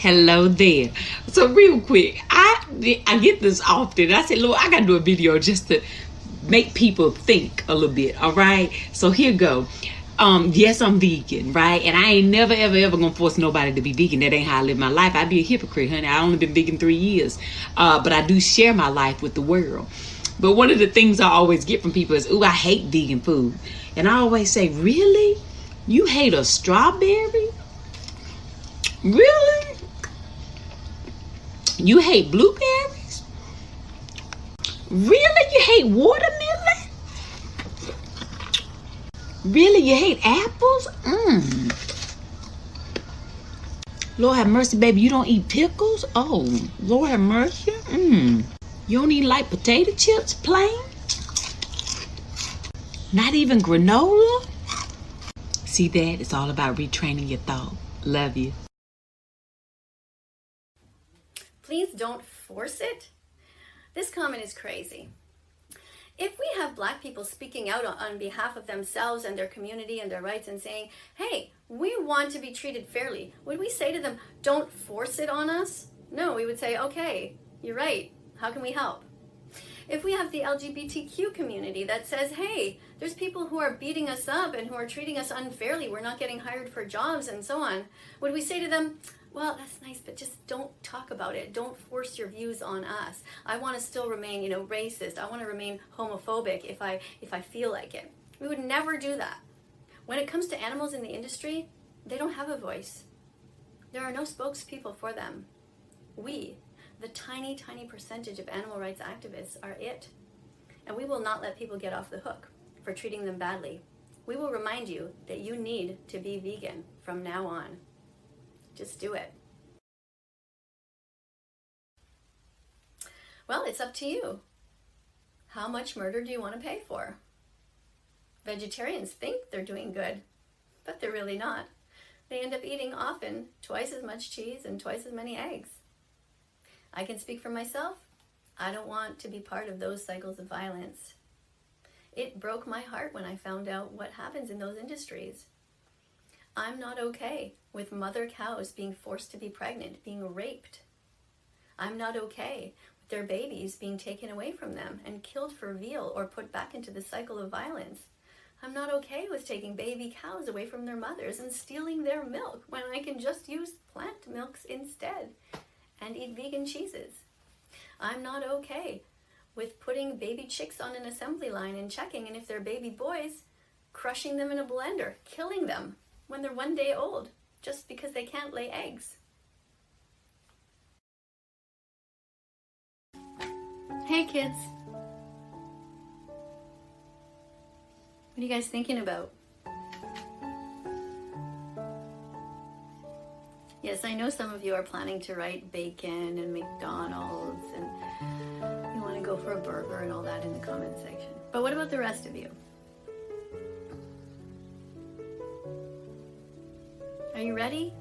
Hello there. So real quick, I get this often. I say, Lord, I gotta do a video just to make people think a little bit. All right. So here go. Yes, I'm vegan, right? And I ain't never ever gonna force nobody to be vegan. That ain't how I live my life. I'd be a hypocrite, honey. I only been vegan 3 years. But I do share my life with the world. But one of the things I always get from people is, ooh, I hate vegan food. And I always say, really? You hate a strawberry? Really? You hate blueberries? Really? You hate watermelon? Really? You hate apples? Lord have mercy, baby. You don't eat pickles? Oh, Lord have mercy. You don't even like potato chips plain? Not even granola? See that? It's all about retraining your thought. Love you. Please don't force it. This comment is crazy. If we have Black people speaking out on behalf of themselves and their community and their rights and saying, hey, we want to be treated fairly, would we say to them, don't force it on us? No, we would say, okay, you're right. How can we help? If we have the LGBTQ community that says, hey, there's people who are beating us up and who are treating us unfairly, we're not getting hired for jobs and so on, would we say to them, well, that's nice, but just don't talk about it. Don't force your views on us. I want to still remain, racist. I want to remain homophobic if I feel like it. We would never do that. When it comes to animals in the industry, they don't have a voice. There are no spokespeople for them. We, the tiny, tiny percentage of animal rights activists, are it. And we will not let people get off the hook for treating them badly. We will remind you that you need to be vegan from now on. Just do it. Well, it's up to you. How much murder do you want to pay for? Vegetarians think they're doing good, but they're really not. They end up eating often twice as much cheese and twice as many eggs. I can speak for myself. I don't want to be part of those cycles of violence. It broke my heart when I found out what happens in those industries. I'm not okay with mother cows being forced to be pregnant, being raped. I'm not okay with their babies being taken away from them and killed for veal or put back into the cycle of violence. I'm not okay with taking baby cows away from their mothers and stealing their milk when I can just use plant milks instead and eat vegan cheeses. I'm not okay with putting baby chicks on an assembly line and checking, and if they're baby boys, crushing them in a blender, killing them when they're 1 day old, just because they can't lay eggs. Hey kids. What are you guys thinking about? Yes, I know some of you are planning to write bacon and McDonald's and you want to go for a burger and all that in the comment section. But what about the rest of you? Are you ready?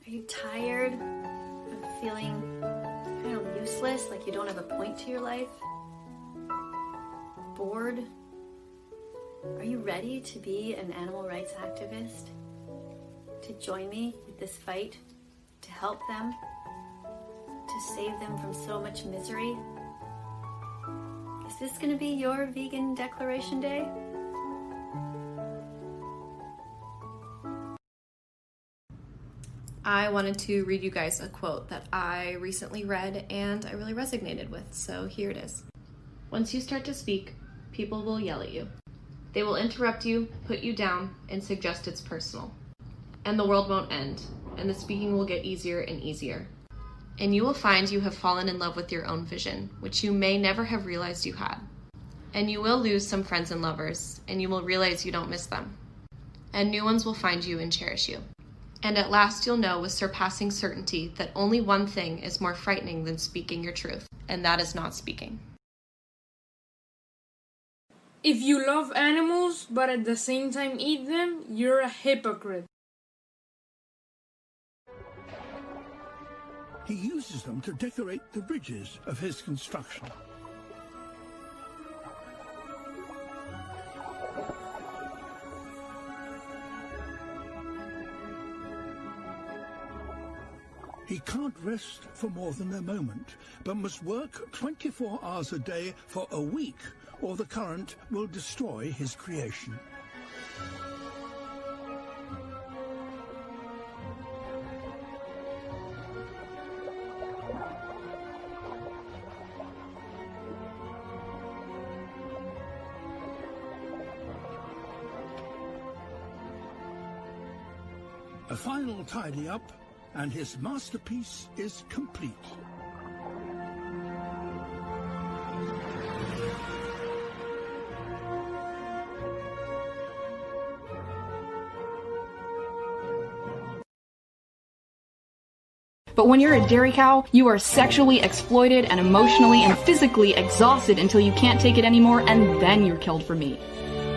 Are you tired of feeling kind of useless, like you don't have a point to your life? Bored? Are you ready to be an animal rights activist? To join me with this fight? To help them? To save them from so much misery? Is this going to be your vegan declaration day? I wanted to read you guys a quote that I recently read and I really resonated with, so here it is. Once you start to speak, people will yell at you. They will interrupt you, put you down, and suggest it's personal. And the world won't end, and the speaking will get easier and easier. And you will find you have fallen in love with your own vision, which you may never have realized you had. And you will lose some friends and lovers, and you will realize you don't miss them. And new ones will find you and cherish you. And at last you'll know with surpassing certainty that only one thing is more frightening than speaking your truth, and that is not speaking. If you love animals but at the same time eat them, you're a hypocrite. He uses them to decorate the bridges of his construction. He can't rest for more than a moment, but must work 24 hours a day for a week, or the current will destroy his creation. A final tidy up, and his masterpiece is complete. But when you're a dairy cow, you are sexually exploited and emotionally and physically exhausted until you can't take it anymore, and then you're killed for meat.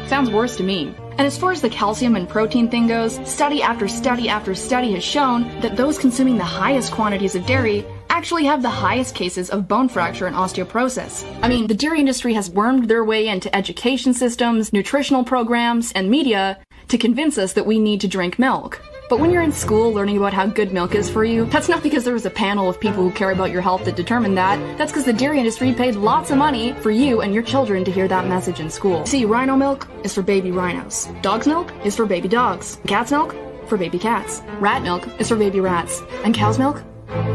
Sounds worse to me. And as far as the calcium and protein thing goes, study after study after study has shown that those consuming the highest quantities of dairy actually have the highest cases of bone fracture and osteoporosis. I mean, the dairy industry has wormed their way into education systems, nutritional programs, and media to convince us that we need to drink milk. But when you're in school learning about how good milk is for you, that's not because there was a panel of people who care about your health that determined that. That's because the dairy industry paid lots of money for you and your children to hear that message in school. See, rhino milk is for baby rhinos. Dog's milk is for baby dogs. Cat's milk for baby cats. Rat milk is for baby rats. And cow's milk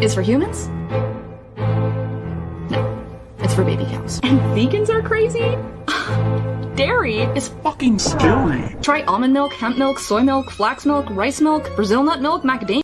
is for humans? No, it's for baby cows. And vegans are crazy? Dairy is fucking scary. Try almond milk, hemp milk, soy milk, flax milk, rice milk, Brazil nut milk, macadamia.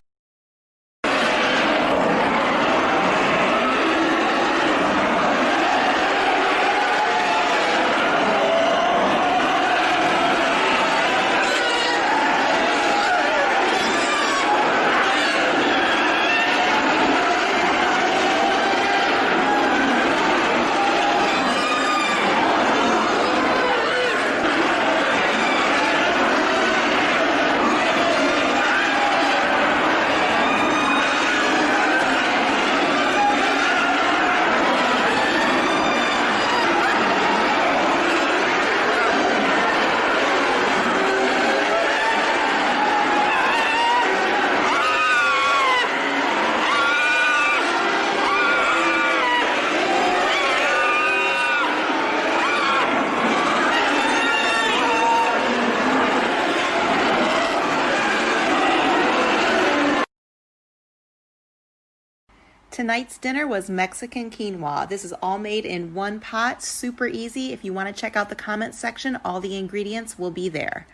Tonight's dinner was Mexican quinoa. This is all made in one pot, super easy. If you want to check out the comment section, all the ingredients will be there.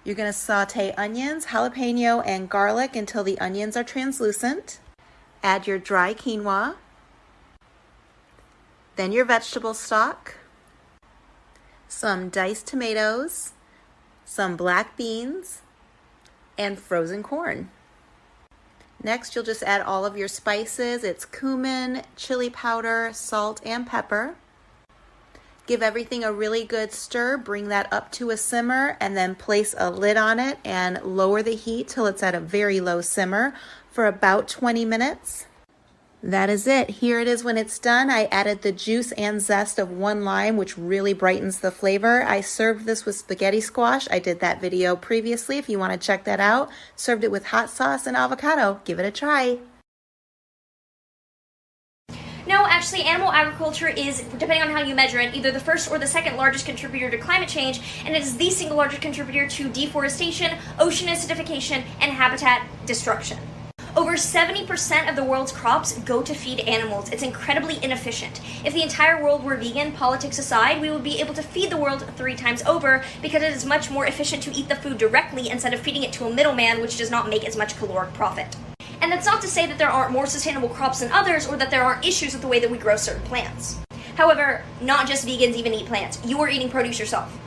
You're going to saute onions, jalapeno, and garlic until the onions are translucent. Add your dry quinoa, then your vegetable stock, some diced tomatoes, some black beans, and frozen corn. Next, you'll just add all of your spices. It's cumin, chili powder, salt, and pepper. Give everything a really good stir. Bring that up to a simmer and then place a lid on it and lower the heat till it's at a very low simmer for about 20 minutes. That is it. Here it is when it's done. I added the juice and zest of one lime, which really brightens the flavor. I served this with spaghetti squash. I did that video previously if you want to check that out. Served it with hot sauce and avocado. Give it a try. No, actually, animal agriculture is, depending on how you measure it, either the first or the second largest contributor to climate change, and it is the single largest contributor to deforestation, ocean acidification, and habitat destruction. Over 70% of the world's crops go to feed animals. It's incredibly inefficient. If the entire world were vegan, politics aside, we would be able to feed the world 3 times over because it is much more efficient to eat the food directly instead of feeding it to a middleman, which does not make as much caloric profit. And that's not to say that there aren't more sustainable crops than others or that there aren't issues with the way that we grow certain plants. However, not just vegans even eat plants. You are eating produce yourself.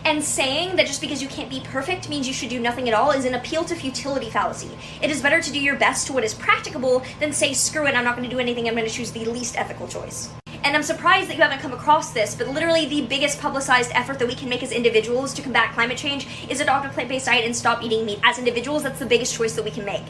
And saying that just because you can't be perfect means you should do nothing at all is an appeal to futility fallacy. It is better to do your best to what is practicable than say, screw it, I'm not going to do anything, I'm going to choose the least ethical choice. And I'm surprised that you haven't come across this, but literally the biggest publicized effort that we can make as individuals to combat climate change is adopt a plant-based diet and stop eating meat. As individuals, that's the biggest choice that we can make.